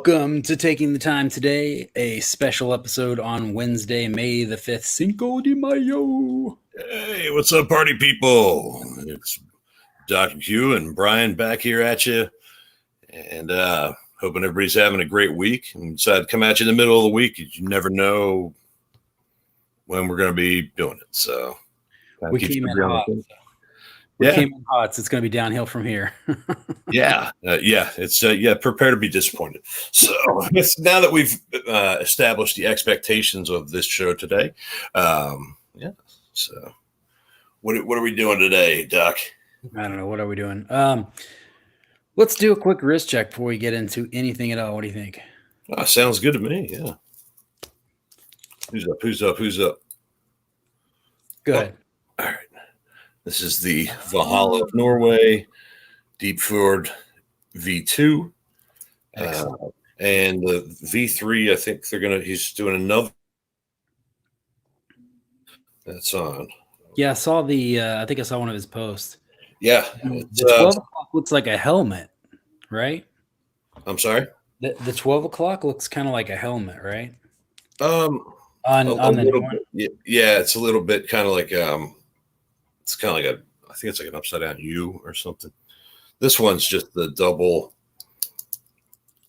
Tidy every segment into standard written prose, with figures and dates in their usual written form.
Welcome to Taking the Time Today, a special episode on Wednesday, May the 5th, Cinco de Mayo. Hey, what's up, party people? It's Dr. Q and Brian back here at you, and hoping everybody's having a great week. And decided to come at you in the middle of the week. You never know when we're going to be doing it. So we came in hot. Came in hot, so it's going to be downhill from here. It's prepare to be disappointed. So now that we've established the expectations of this show today, So what are we doing today, Doc? I don't know. What are we doing? Let's do a quick wrist check before we get into anything at all. What do you think? Sounds good to me. Yeah. Who's up? Go ahead. All right. This is the Valhalla of Norway Deep Fjord V2. And the V3, I think he's doing another. That's on. Yeah, I saw I think I saw one of his posts. Yeah. The 12 o'clock looks like a helmet, right? I'm sorry? The 12 o'clock looks kind of like a helmet, right? On the little bit, yeah, it's a little bit kind of like it's kind of like I think it's like an upside down U or something. This one's just the double.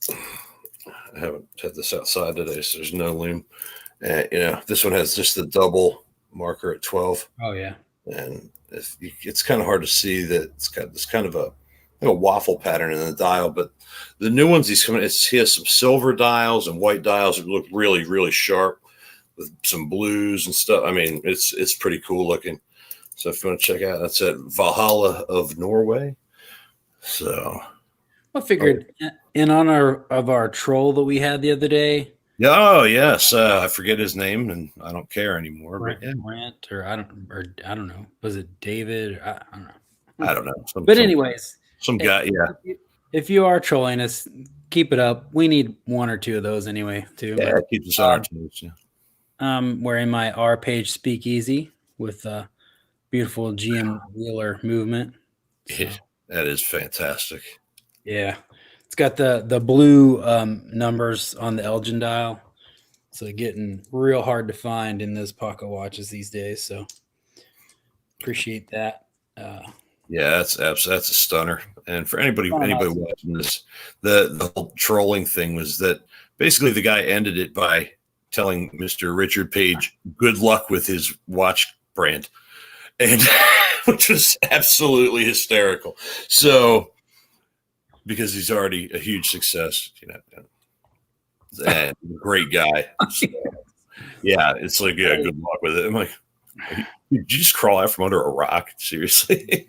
I haven't had this outside today, so there's no loom. This one has just the double marker at 12. Oh yeah, and it's kind of hard to see that it's got this kind of a waffle pattern in the dial. But the new ones, he has some silver dials and white dials that look really, really sharp with some blues and stuff. I mean, it's pretty cool looking. So if you want to check out, that's at Valhalla of Norway. So I figured in honor of our troll that we had the other day. Oh yes, I forget his name and I don't care anymore. Brent, or I don't know. Was it David? I don't know. I don't know. Anyways, some guy. Yeah. If you are trolling us, keep it up. We need one or two of those anyway, too. Yeah, keep us on our toes. Yeah. Wearing my R Page Speakeasy with beautiful GM Wheeler movement. So. Yeah, that is fantastic. Yeah. It's got the blue numbers on the Elgin dial. So getting real hard to find in those pocket watches these days. So appreciate that. Yeah, that's a stunner. And for anybody watching this, the whole trolling thing was that basically the guy ended it by telling Mr. Richard Page good luck with his watch brand, and which was absolutely hysterical. So because he's already a huge success, and great guy. So, yeah, it's like, yeah, good luck with it. I'm like, did you just crawl out from under a rock? Seriously?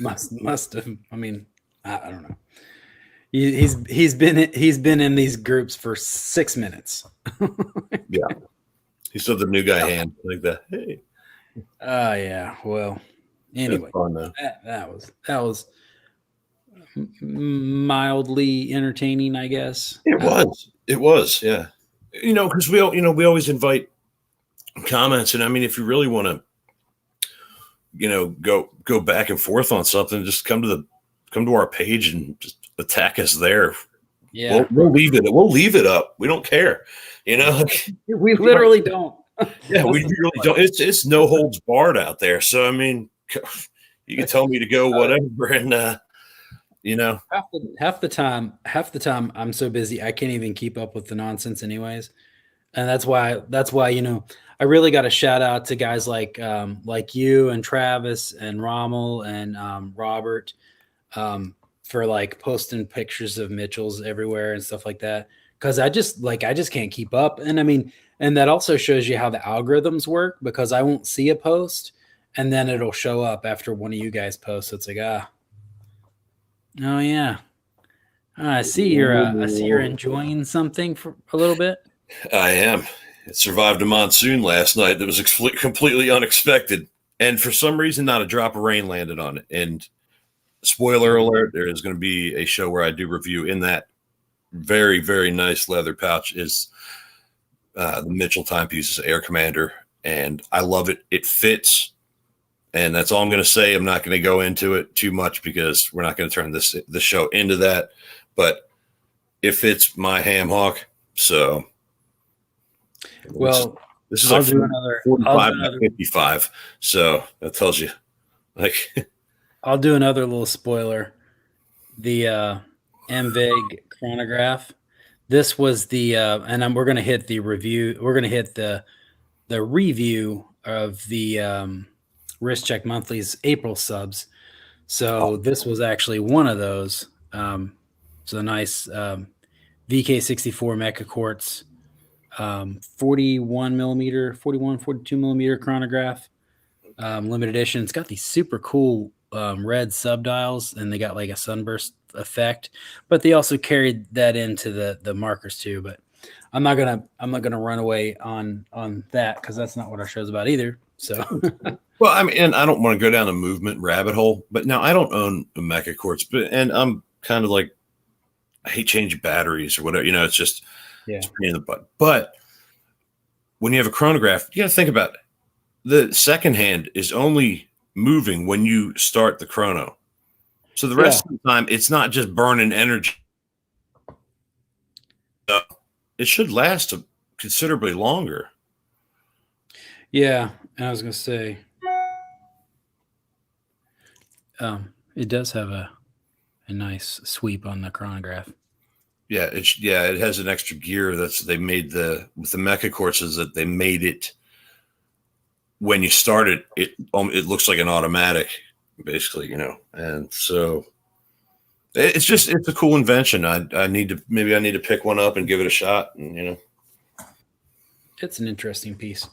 must have. I mean, I don't know. He's been in these groups for 6 minutes. Yeah, he saw the new guy hand like that. Hey. Yeah. Well, anyway, that was mildly entertaining, I guess. It was. Yeah. Because we always invite comments, and I mean, if you really want to, go back and forth on something, just come to our page and just attack us there. Yeah, we'll leave it up. We don't care. We literally don't. Yeah, we really don't. It's no holds barred out there. So I mean, you can tell me to go whatever, and half the time I'm so busy I can't even keep up with the nonsense anyways. And that's why I really got to shout out to guys like you and Travis and Rommel and Robert for like posting pictures of Mitchell's everywhere and stuff like that, because I just can't keep up. And I mean, and that also shows you how the algorithms work, because I won't see a post and then it'll show up after one of you guys posts. So it's like, oh yeah, I see you're enjoying something for a little bit. I am. It survived a monsoon last night that was completely unexpected, and for some reason, not a drop of rain landed on it. And spoiler alert: there is going to be a show where I do review. In that very, very nice leather pouch is the Mitchell Timepieces Air Commander, and I love it. It fits, and that's all I'm going to say. I'm not going to go into it too much because we're not going to turn this show into that. But it fits my ham hock. So, Well, this is I'll like do another. 45 by 55. So that tells you, like, I'll do another little spoiler. The MVig chronograph. This was the we're gonna hit the review. We're gonna hit the review of the Wrist Check Monthly's April subs. So this was actually one of those. So nice VK64 Mecha Quartz, 41 millimeter, 41, 42 millimeter chronograph, limited edition. It's got these super cool red subdials, and they got like a sunburst effect, but they also carried that into the markers too. But I'm not gonna run away on that because that's not what our show's about either. So, well, I mean, and I don't want to go down a movement rabbit hole, but now I don't own a Mecha Quartz, and I'm kind of like, I hate changing batteries or whatever. It's just it's a pain in the butt. But when you have a chronograph, you got to think about it. The second hand is only moving when you start the chrono. So the rest of the time, it's not just burning energy. It should last considerably longer. Yeah, I was gonna say, it does have a nice sweep on the chronograph. Yeah, it has an extra gear they made with the Mecha Quartzes that they made it. When you start it, it looks like an automatic, basically, and so it's a cool invention. I need to pick one up and give it a shot, and it's an interesting piece.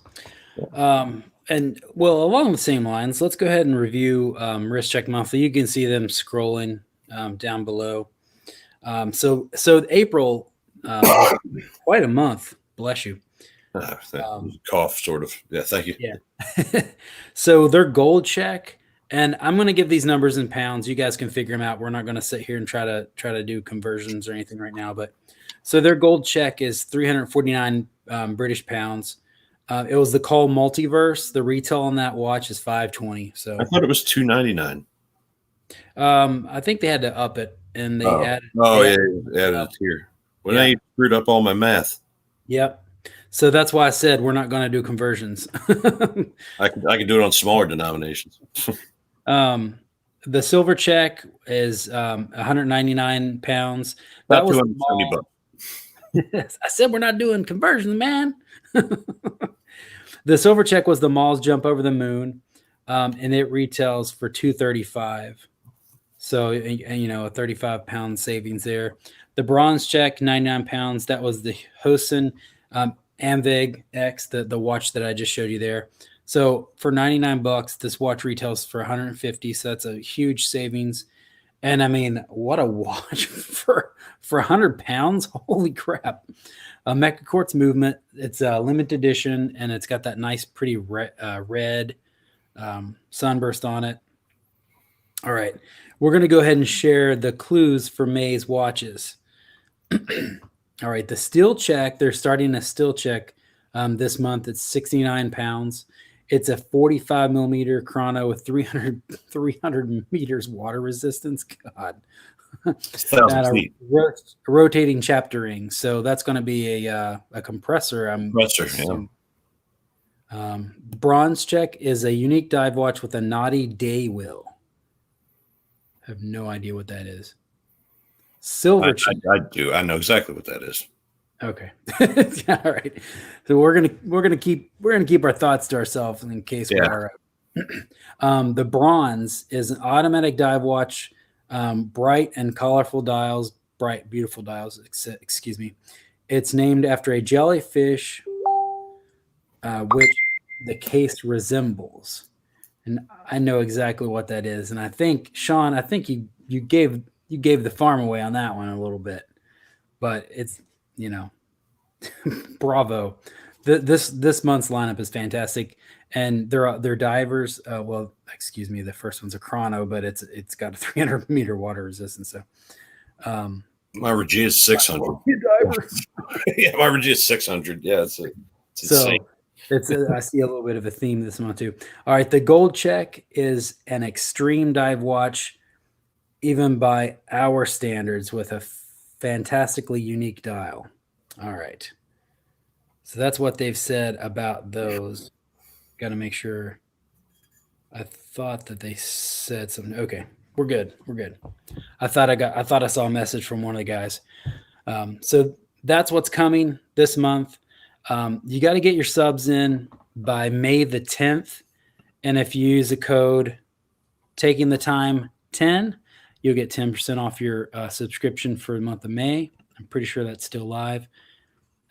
And well, along the same lines, let's go ahead and review Wrist Check Monthly. You can see them scrolling down below. So April, quite a month. Bless you. Cough, sort of. Yeah, thank you. Yeah. So their gold check, and I'm going to give these numbers in pounds. You guys can figure them out. We're not going to sit here and try to do conversions or anything right now. But so their gold check is 349 British pounds. It was the Call Multiverse. The retail on that watch is $520. So I thought it was $299. I think they had to up it, and they added. Added it here. Well, now you screwed up all my math. Yep. So that's why I said we're not going to do conversions. I can do it on smaller denominations. The silver check is 199 pounds. That was $270. I said we're not doing conversions, man. The silver check was the Mall's Jump Over the Moon, and it retails for $235. So, and, a 35-pound savings there. The bronze check, 99 pounds. That was the Hosen Amvig X, the watch that I just showed you there. So for $99, this watch retails for $150. So that's a huge savings. And I mean, what a watch for 100 pounds. Holy crap. A Mecha Quartz movement. It's a limited edition, and it's got that nice, pretty red sunburst on it. All right. We're going to go ahead and share the clues for May's watches. All right. The steel check, they're starting a steel check this month. It's 69 pounds. It's a 45 millimeter chrono with 300 meters water resistance. God. A rotating chapter ring. So that's going to be a compressor. Bronze check is a unique dive watch with a knotty day wheel. I have no idea what that is. Silver check. I do. I know exactly what that is. Okay. All right. So we're gonna keep our thoughts to ourselves in case we're the bronze is an automatic dive watch, bright and colorful dials, bright, beautiful dials, excuse me. It's named after a jellyfish, which the case resembles. And I know exactly what that is. And I think, Sean, you gave the farm away on that one a little bit. But it's, bravo. This month's lineup is fantastic. And they're divers. Well, excuse me, the first one's a chrono, but it's got a 300 meter water resistance. So my Regia is 600. Yeah, my Regia is 600. Yeah, it's insane. I see a little bit of a theme this month too. All right, the gold check is an extreme dive watch, even by our standards, with a fantastically unique dial. All right. So that's what they've said about those. Got to make sure. I thought that they said something. Okay, we're good. We're good. I thought I saw a message from one of the guys. So that's what's coming this month. You got to get your subs in by May the 10th. And if you use the code taking the time 10, you'll get 10% off your subscription for the month of May. I'm pretty sure that's still live.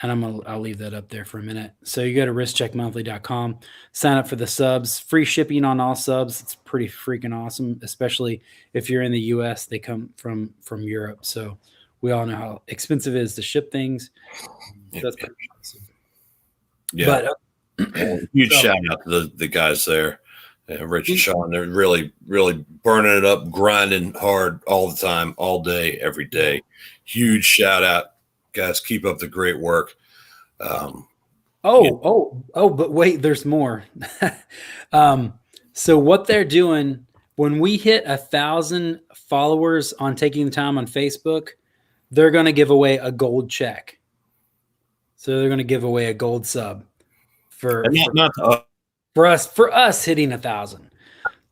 And I'll leave that up there for a minute. So you go to riskcheckmonthly.com, sign up for the subs, free shipping on all subs. It's pretty freaking awesome, especially if you're in the US. They come from Europe. So we all know how expensive it is to ship things. So that's pretty awesome. Yeah. But huge shout out to the guys there. Rich and Sean, they're really, really burning it up, grinding hard all the time, all day, every day. Huge shout out. Guys, keep up the great work. But wait, there's more. So what they're doing when we hit 1,000 followers on Taking the Time on Facebook, they're going to give away a gold check. So they're going to give away a gold sub for us hitting 1,000.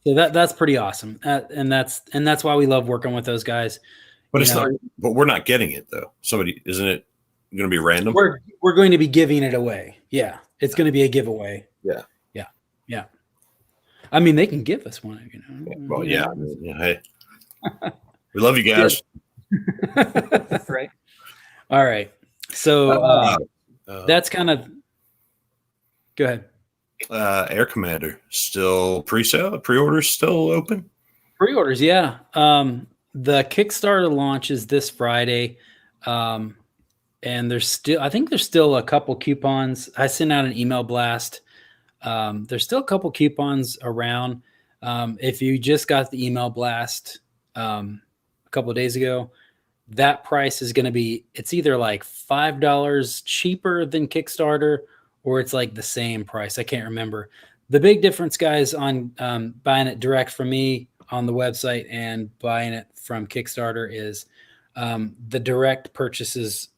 So that's pretty awesome, and that's why we love working with those guys. But but we're not getting it though. Somebody, isn't it going to be random? We're going to be giving it away. Yeah, it's going to be a giveaway. Yeah. I mean, they can give us one. Well, yeah. Hey, we love you guys. Right. All right. So that's kind of. Go ahead. Air Commander still pre-sale. Pre-orders still open. Pre-orders, yeah. The Kickstarter launch is this Friday, and I think there's still a couple coupons. I sent out an email blast. There's still a couple coupons around. If you just got the email blast a couple of days ago, that price is going to be, it's either like $5 cheaper than Kickstarter, or it's like the same price. I can't remember. The big difference, guys, on buying it direct from me on the website and buying it from Kickstarter is the direct purchases,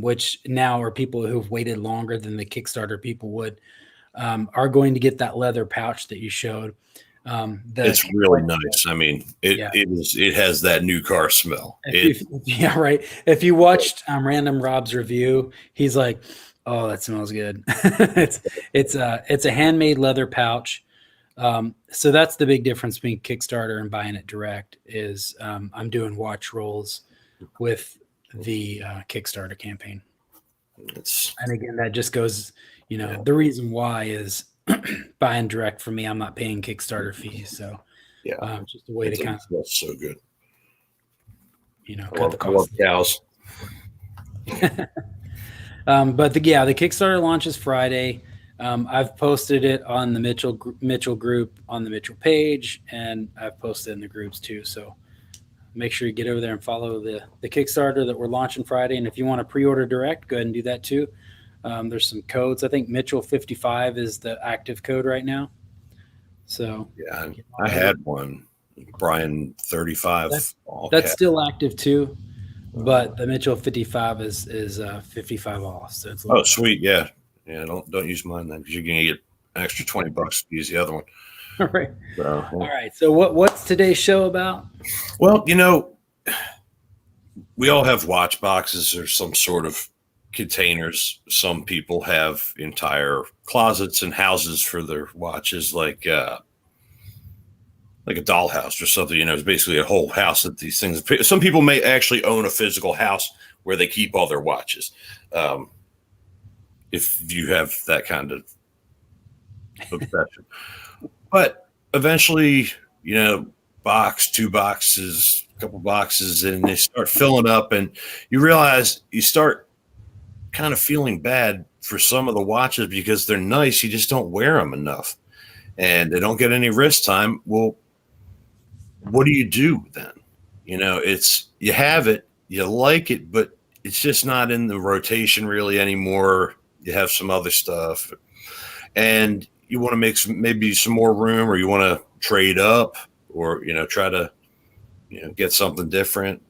which now are people who've waited longer than the Kickstarter people would, are going to get that leather pouch that you showed. It's really nice. I mean, it has that new car smell. Yeah, right. If you watched Random Rob's review, he's like, "Oh, that smells good." it's a handmade leather pouch. So that's the big difference between Kickstarter and buying it direct is I'm doing watch rolls with the Kickstarter campaign. And again, that just goes, the reason why is buying direct from me, I'm not paying Kickstarter fees. So just a way to kind of, that's so good. Cut the cost. I love cows. But the Kickstarter launch is Friday. I've posted it on the Mitchell group on the Mitchell page, and I've posted in the groups too. So make sure you get over there and follow the Kickstarter that we're launching Friday. And if you want to pre-order direct, go ahead and do that too. There's some codes. I think Mitchell 55 is the active code right now. So yeah, I had one, Brian 35. That's still active too. But the Mitchell 55 is 55 off. So it's sweet, yeah. Yeah, don't use mine then, because you're gonna get an extra $20 to use the other one. All right. All right. So what's today's show about? Well, we all have watch boxes or some sort of containers. Some people have entire closets and houses for their watches, like a dollhouse or something. It's basically a whole house that these things. Some people may actually own a physical house where they keep all their watches. If you have that kind of obsession. But eventually, box, 2 boxes, a couple boxes, and they start filling up, and you realize you start kind of feeling bad for some of the watches because they're nice. You just don't wear them enough, and they don't get any wrist time. Well, what do you do then? You have it, you like it, but it's just not in the rotation really anymore. You have some other stuff, and you want to make maybe some more room, or you want to trade up, or try to get something different.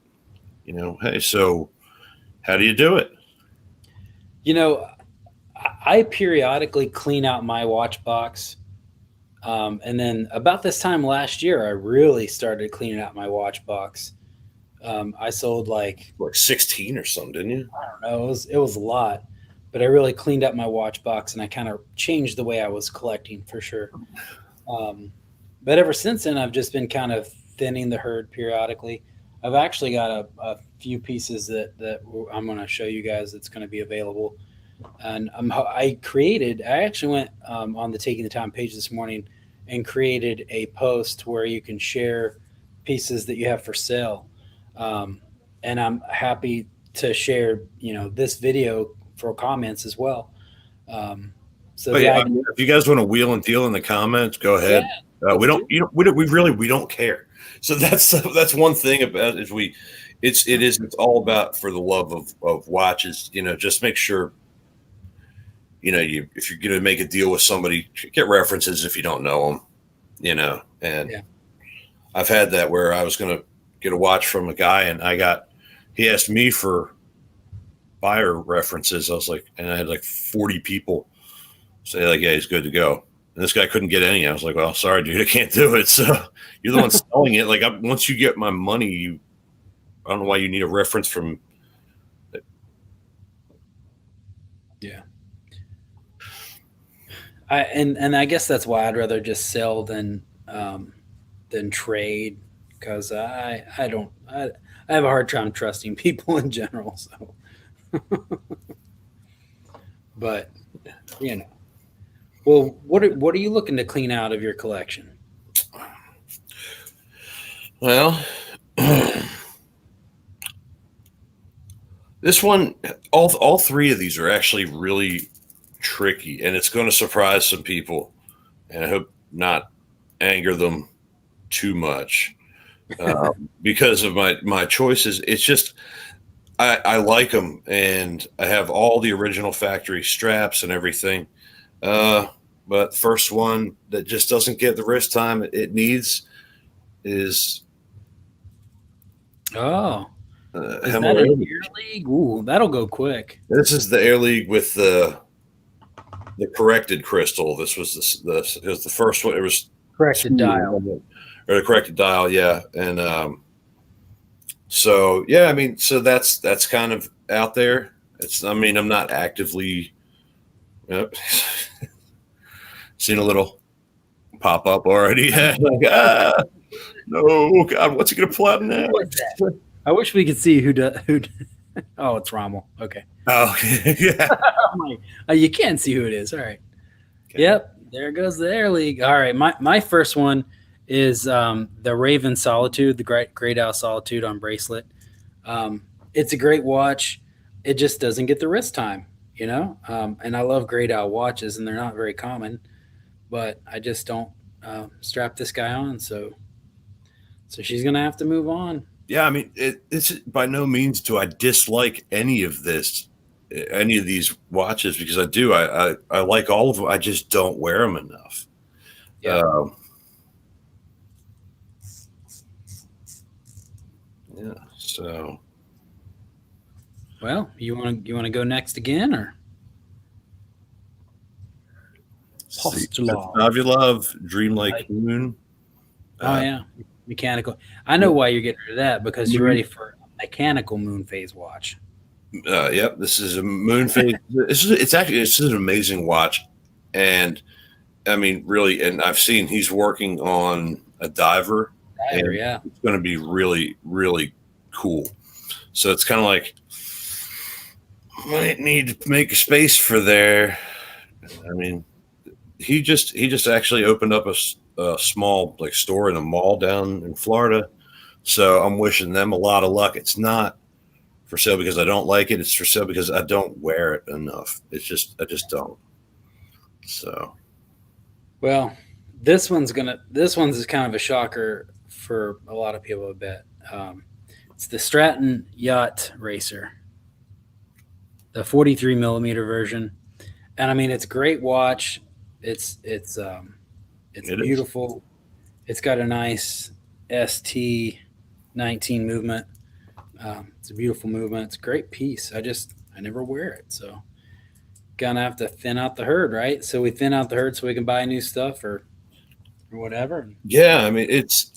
Hey, so How do you do it? You know, I periodically clean out my watch box. And then about this time last year, I really started cleaning out my watch box. I sold like, Like 16 or something, didn't you? I don't know, it was a lot, but I really cleaned up my watch box and I kind of changed the way I was collecting for sure. Um, but ever since then, I've just been kind of thinning the herd periodically. I've actually got a few pieces that I'm going to show you guys that's going to be available. And I actually went on the Taking the Time page this morning and created a post where you can share pieces that you have for sale. Um, and I'm happy to share, this video for comments as well. Um, so Oh, the yeah, I idea, mean, if you guys want to wheel and deal in the comments, go ahead. yeah, We don't, we don't care. So that's one thing about is it's all about for the love of watches. Just make sure if you're going to make a deal with somebody, get references if you don't know them. And yeah. I've had that where I was going to get a watch from a guy, and he asked me for buyer references. I was like, and I had like 40 people say like, yeah, he's good to go. And this guy couldn't get any. I was like, well, sorry, dude, I can't do it. So you're the one selling it. Like, once you get my money, I don't know why you need a reference from. Yeah. And I guess that's why I'd rather just sell than trade, because I have a hard time trusting people in general. So, but you know, well, what are you looking to clean out of your collection? Well, this one, all three of these are actually really tricky, and it's going to surprise some people, and I hope not anger them too much because of my choices. It's just I like them, and I have all the original factory straps and everything. But first one that just doesn't get the wrist time it needs is Oh, is that Hemel an Air Air League? Ooh, that'll go quick. This is the Air League with the corrected crystal. This was it was the first one. It was Corrected dial. or the corrected dial, yeah. And so yeah, I mean, so that's kind of out there. I mean, I'm not actively yep. Seen a little pop up already. Like, no, God, what's he gonna pull out now? I wish we could see who. Oh, it's Rommel. Okay. Oh, yeah. You can't see who it is. All right. Okay. Yep. There goes the Air League. All right. My first one is the Raven Solitude, the Great Owl Solitude on bracelet. It's a great watch. It just doesn't get the wrist time, and I love Great Owl watches, and they're not very common, but I just don't strap this guy on. So she's going to have to move on. Yeah, I mean, it's by no means do I dislike any of these watches, because I do. I like all of them. I just don't wear them enough. Yeah. Yeah. So. Well, you want to go next again, or? Postulov, Dreamlike Moon. Oh yeah, mechanical. I know why you're getting rid of that, because you're ready for a mechanical moon phase watch. Yep, this is a moon phase. It's an amazing watch, and I mean, really, and I've seen he's working on a diver. Yeah, it's going to be really, really cool. So it's kind of like might need to make a space for there. I mean, he just actually opened up a small store in a mall down in Florida. So I'm wishing them a lot of luck. It's not for sale because I don't like it. It's for sale because I don't wear it enough. I just don't. So, well, this one's is kind of a shocker for a lot of people, I bet. It's the Stratton Yacht Racer, the 43 millimeter version, and I mean, it's a great watch. It's beautiful. It's got a nice ST19 movement. It's a beautiful movement. It's a great piece. I never wear it, so gonna have to thin out the herd, right? So we thin out the herd so we can buy new stuff or whatever. Yeah, I mean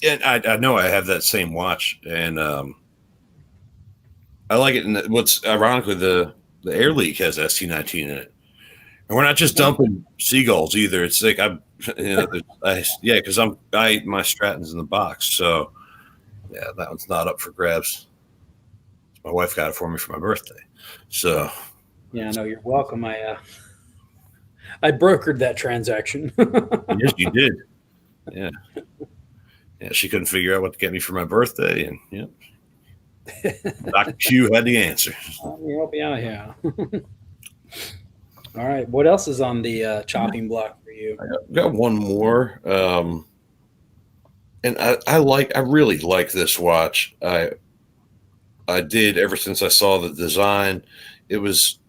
and I know I have that same watch, and I like it. And what's ironically, the Air League has ST19 in it, and we're not just dumping seagulls either. It's like yeah, because my Stratton's in the box, so yeah, that one's not up for grabs. My wife got it for me for my birthday, so Yeah, no, you're welcome. I brokered that transaction. yes, you did. Yeah, yeah. She couldn't figure out what to get me for my birthday, and yeah, Dr. Q had the answer. Let me help you out here. All right, what else is on the chopping block for you? I got one more, and I really like this watch. I did ever since I saw the design. It was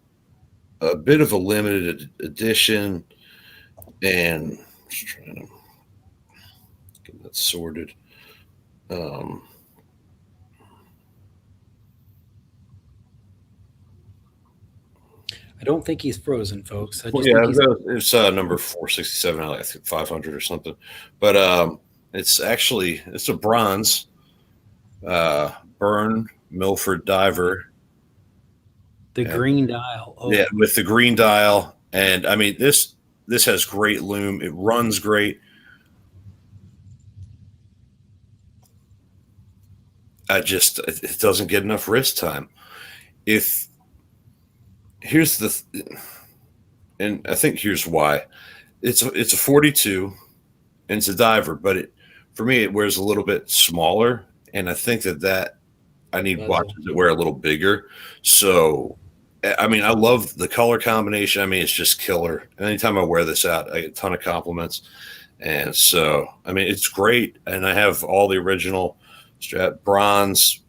a bit of a limited edition, and just trying to get that sorted. I don't think he's frozen, folks. I Well, just yeah, think he's it's number 467. I think 500 or something, but it's a bronze Burn Milford diver. the green dial. Oh, Yeah, with the green dial, and I mean this has great loom. It runs great. It doesn't get enough wrist time. If here's the and I think here's why. It's a 42 and it's a diver, but for me it wears a little bit smaller, and I think that I need watches that wear a little bigger. So I mean, I love the color combination. I mean, it's just killer. Anytime I wear this out, I get a ton of compliments. And so, I mean, it's great. And I have all the original strap, bronze,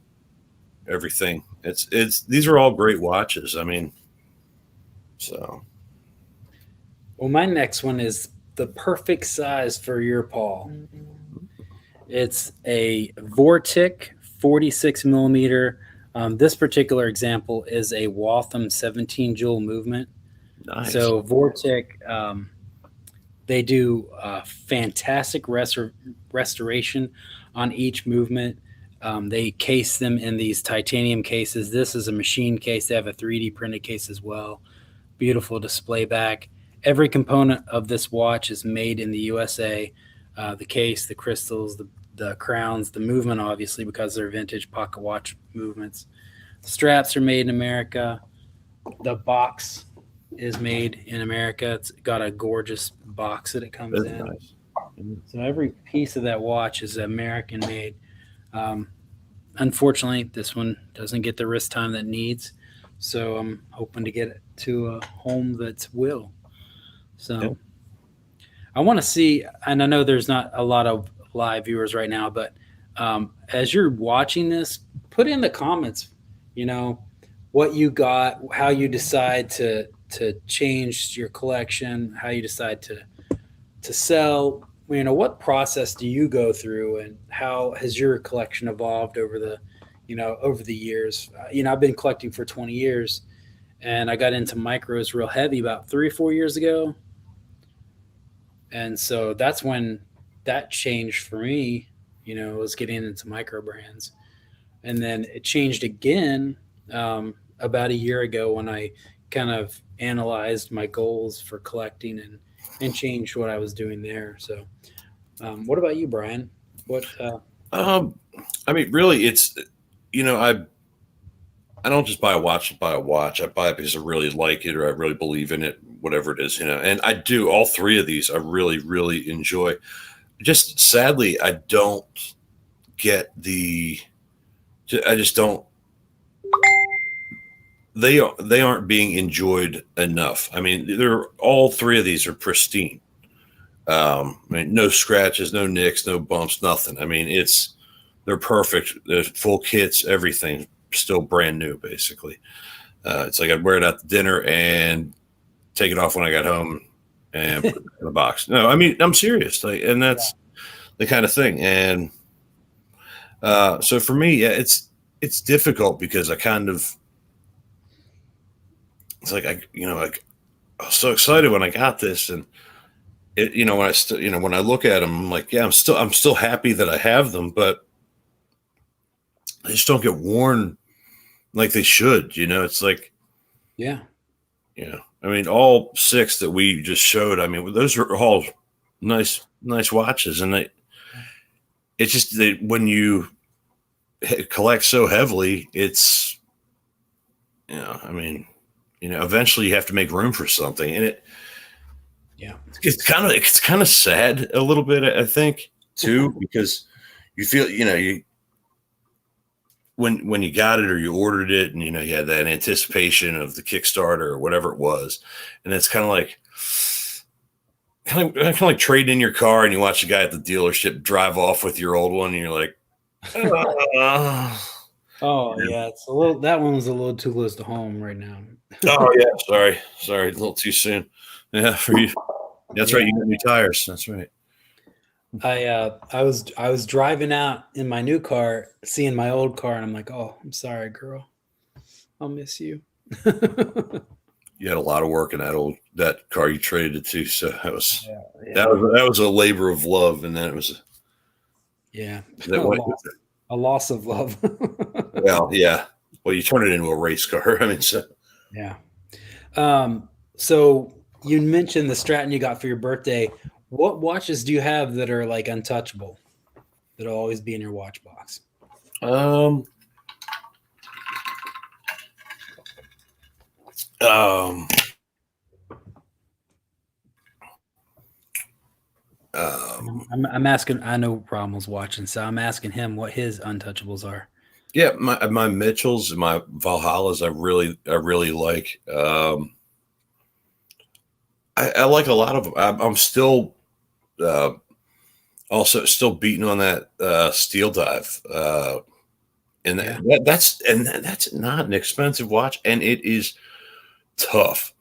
everything. These are all great watches. I mean, so. Well, my next one is the perfect size for your paw. It's a Vortic 46 millimeter. This particular example is a Waltham 17 jewel movement. Nice. So Vortic, they do fantastic restoration on each movement. They case them in these titanium cases. This is a machine case. They have a 3D printed case as well. Beautiful display back. Every component of this watch is made in the USA. The case, the crystals, the crowns, the movement, obviously, because they're vintage pocket watch movements. The straps are made in America. The box is made in America. It's got a gorgeous box that it comes in. Nice. So every piece of that watch is American made. Unfortunately, this one doesn't get the wrist time that it needs. So I'm hoping to get it to a home that will. So yeah. I want to see, and I know there's not a lot of live viewers right now, but as you're watching this, put in the comments, what you got, how you decide to change your collection, how you decide to sell, what process do you go through, and how has your collection evolved over the years? I've been collecting for 20 years, and I got into micros real heavy about 3 or 4 years ago. And so that's when that changed for me, was getting into micro brands. And then it changed again about a year ago when I kind of analyzed my goals for collecting and changed what I was doing there. So what about you, Brian? I mean, really, it's, I don't just buy a watch to buy a watch. I buy it because I really like it or I really believe in it, whatever it is, and I do. All three of these I really, really enjoy. Just sadly, I don't get I just don't. They aren't being enjoyed enough. I mean, all three of these are pristine. I mean, no scratches, no nicks, no bumps, nothing. I mean, they're perfect. They're full kits, everything. Still brand new, basically. It's like I'd wear it out to dinner and take it off when I got home and put it in the box. No, I mean, I'm serious. And that's the kind of thing. And so for me, yeah, it's difficult because I kind of it's like I was so excited when I got this, and when when I look at them, I'm like, yeah, I'm still happy that I have them, but they just don't get worn like they should. It's like, Yeah. I mean, all six that we just showed, I mean, those are all nice watches, and it's just that when you collect so heavily, it's I mean, eventually you have to make room for something, and Yeah. it's kind of sad a little bit, I think, too, because you feel you when you got it or you ordered it, and you had that anticipation of the Kickstarter or whatever it was, and it's kind of like trading in your car, and you watch a guy at the dealership drive off with your old one, and you're like, Oh yeah, it's a little. That one was a little too close to home right now. oh yeah, sorry, a little too soon. Yeah, for you. That's right. You got new tires. That's right. I was driving out in my new car, seeing my old car, and I'm like, oh, I'm sorry, girl. I'll miss you. You had a lot of work in that car you traded it to, so Yeah. that was a labor of love, and then it was Yeah. that A loss of love. well, yeah. Well, you turn it into a race car. I mean, so Yeah. So you mentioned the Stratton you got for your birthday. What watches do you have that are like untouchable? That'll always be in your watch box. um um I'm asking. I know Rommel's watching, so I'm asking him what his untouchables are. yeah, my Mitchells and my Valhallas, I really like. I like a lot of them. I'm still uh, also still beating on that Steel Dive, and Yeah. that's not an expensive watch, and it is tough.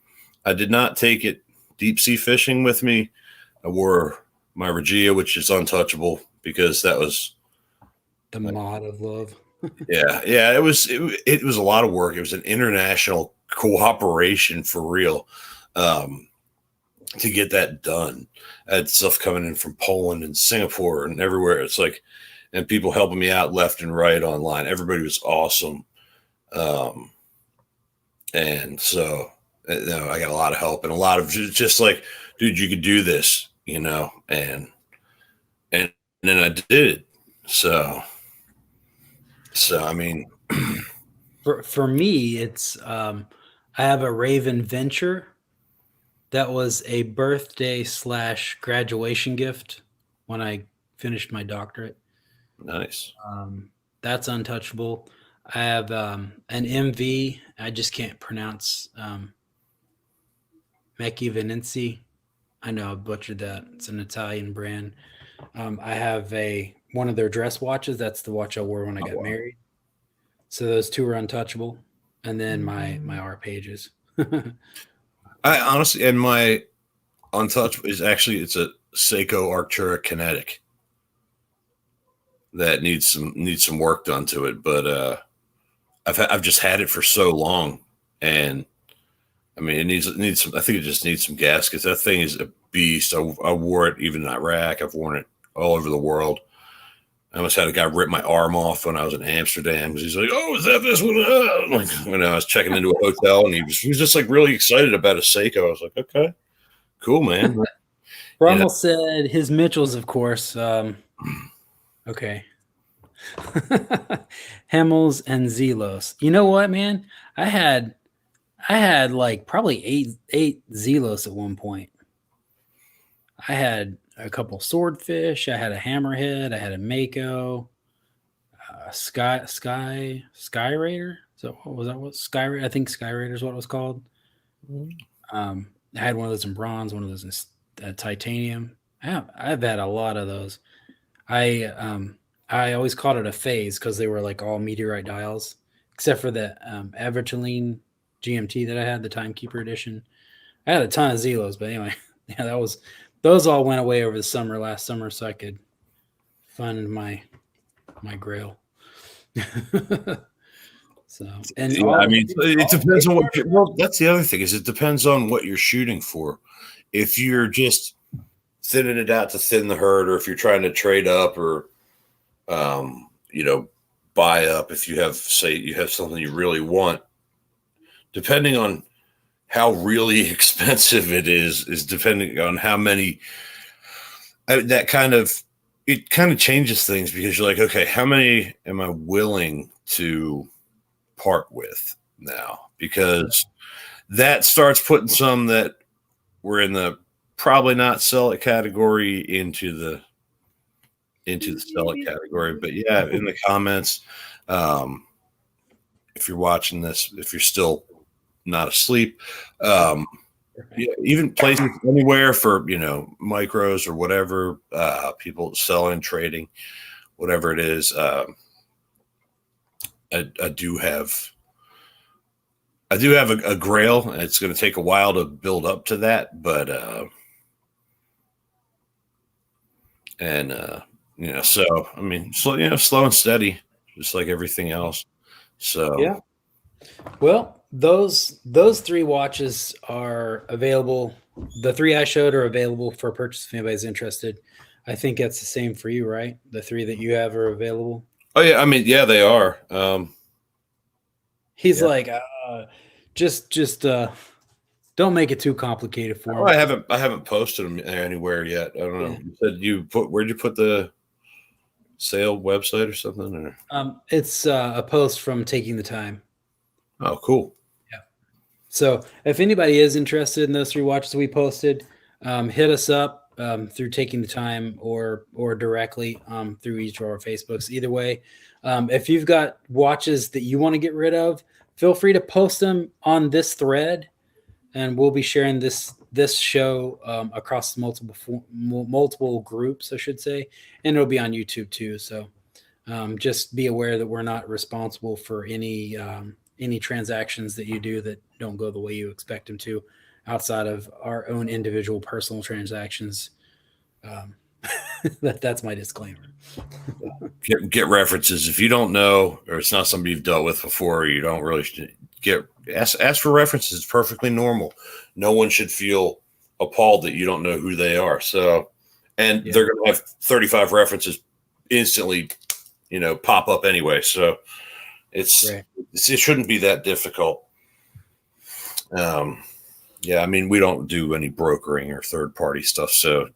I did not take it deep sea fishing with me. I wore my Regia, which is untouchable because that was The mod of love. yeah. It was a lot of work. It was an international cooperation for real. To get that done. I had stuff coming in from Poland and Singapore and everywhere. It's like, and people helping me out left and right online. Everybody was awesome. And so, I got a lot of help and a lot of just like, dude, you could do this, and then I did. So, I mean, For me, it's I have a Raven Venture that was a birthday / graduation gift when I finished my doctorate. nice. That's untouchable. I have an MV. I just can't pronounce Mecchi Venenzi. I know I butchered that. It's an Italian brand. I have one of their dress watches. That's the watch I wore when I got married. So those two are untouchable. And then my R pages. I honestly, and my untouchable is actually, it's a Seiko Arctura Kinetic that needs some work done to it, but I've just had it for so long, and I mean, it needs some. I think it just needs some gaskets. That thing is a beast. I wore it even in Iraq. I've worn it all over the world. I almost had a guy rip my arm off when I was in Amsterdam because he's like, "Oh, is that this one?" Like when I was checking into a hotel, and he was just like really excited about a Seiko. I was like, "Okay, cool, man." Rommel said his Mitchells, of course. Okay. Hemmels and Zelos. You know what, man? I had like probably eight Zelos at one point. I had a couple swordfish. I had a hammerhead. I had a Mako. Sky Raider. So what was that? What Sky? I think Sky Raider is what it was called. I had one of those in bronze, one of those in titanium. I've had a lot of those. I always called it a phase because they were like all meteorite dials, except for the Avertaline GMT that I had, the Timekeeper edition. I had a ton of Zelos, but anyway, yeah, those all went away over the last summer, so I could fund my grail. So, and Yeah, I mean, it depends on what. Well, that's the other thing is it depends on what you're shooting for. If you're just thinning it out to thin the herd, or if you're trying to trade up, or you know, buy up. If you have, say, you have something you really want, depending on how really expensive it is depending on how many. That kind of it kind of changes things because you're like, okay, how many am I willing to part with now? Because that starts putting some that were in the probably not sell it category into the sell it category. But yeah, in the comments, if you're watching this, if you're still not asleep, yeah, even places anywhere for micros or whatever, people selling, trading, whatever it is. I do have a grail. It's going to take a while to build up to that, but so I mean, slow and steady, just like everything else. So yeah. Well, those three watches are available. The three I showed are available for purchase if anybody's interested. I think that's the same for you, right? The three that you have are available. Oh yeah, I mean, yeah, they are. He's Yeah. like, just don't make it too complicated for him. I haven't posted them anywhere yet. I don't know. Yeah. You said where'd you put the sale website or something? Or It's a post from Taking the Time. oh, cool. Yeah. So if anybody is interested in those three watches we posted, hit us up through Taking the Time or directly through each of our Facebooks. Either way, if you've got watches that you want to get rid of, feel free to post them on this thread, and we'll be sharing this show across multiple groups, I should say, and it'll be on YouTube too. So just be aware that we're not responsible for any transactions that you do that don't go the way you expect them to, outside of our own individual personal transactions. That's my disclaimer. Get references if you don't know, or it's not somebody you've dealt with before. Or you don't really ask for references. It's perfectly normal. No one should feel appalled that you don't know who they are. So, and they're going to have 35 references instantly, pop up anyway. So it shouldn't be that difficult. Yeah, I mean, we don't do any brokering or third party stuff, so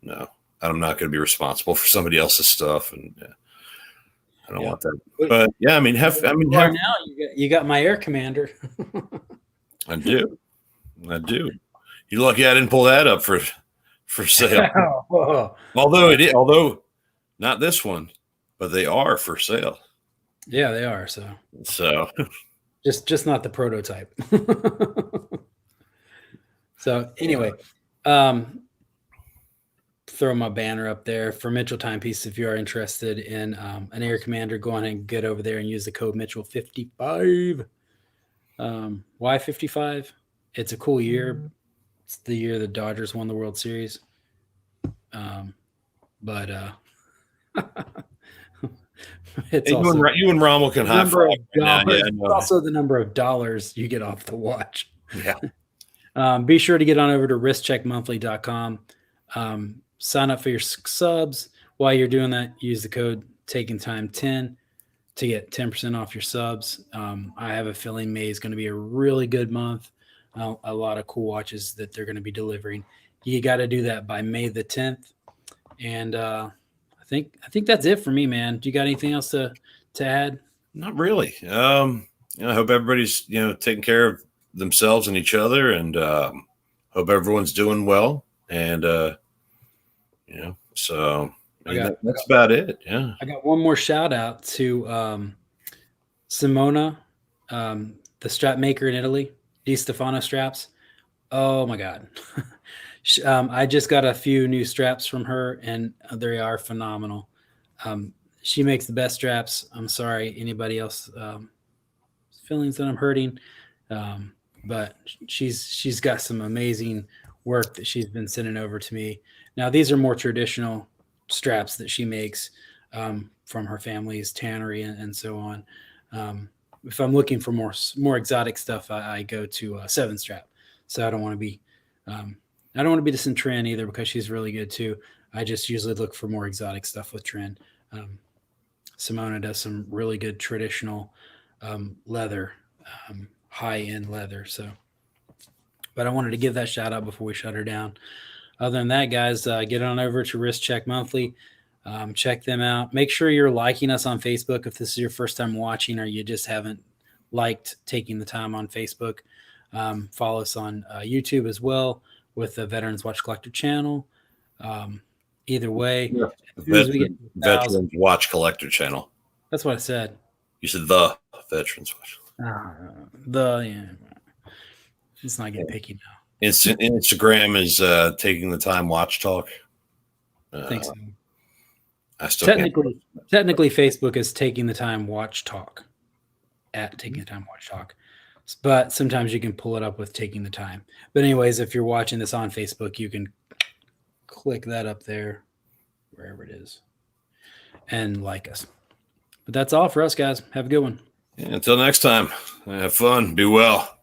no. I'm not going to be responsible for somebody else's stuff, and I don't want that. But yeah, I mean, now you got my Air Commander. I do. You're lucky I didn't pull that up for sale. Although not this one, but they are for sale. Yeah, they are. So just not the prototype. So anyway, throw my banner up there for Mitchell Timepiece. If you are interested in an Air Commander, go on and get over there and use the code Mitchell55. Why 55? It's a cool year. It's the year the Dodgers won the World Series. But it's also you and Rommel can high five. It's also the number of dollars you get off the watch. Yeah. Be sure to get on over to wristcheckmonthly.com. Sign up for your subs. While you're doing that, use the code TakingTime10 to get 10% off your subs. I have a feeling May is going to be a really good month. A lot of cool watches that they're going to be delivering. You got to do that by May the 10th. And I think that's it for me, man. Do you got anything else to add? Not really. I hope everybody's taking care of themselves and each other, and hope everyone's doing well. And so that's about it. Yeah. I got one more shout out to Simona, the strap maker in Italy, Di Stefano straps. Oh my God. I just got a few new straps from her, and they are phenomenal. She makes the best straps. I'm sorry, anybody else feelings that I'm hurting. But she's got some amazing work that she's been sending over to me. Now, these are more traditional straps that she makes. from her family's tannery and so on. If I'm looking for more exotic stuff, I go to Seven Strap. So I don't want to be the Centrin either because she's really good too. I just usually look for more exotic stuff with Trin. Simona does some really good traditional leather, high-end leather. So, but I wanted to give that shout out before we shut her down. Other than that, guys, get on over to Wrist Check Monthly. Check them out. Make sure you're liking us on Facebook if this is your first time watching or you just haven't liked taking the time on Facebook. Follow us on YouTube as well with the Veterans Watch Collector channel. Either way, Veterans Watch Collector channel. That's what I said. You said the Veterans Watch. It's not getting picky now. Instagram is taking the time watch talk. I think so. I still technically Facebook is taking the time watch talk at taking the time watch talk. But sometimes you can pull it up with taking the time. But anyways, if you're watching this on Facebook, you can click that up there, wherever it is, and like us. But that's all for us, guys. Have a good one. Until next time, have fun. Be well.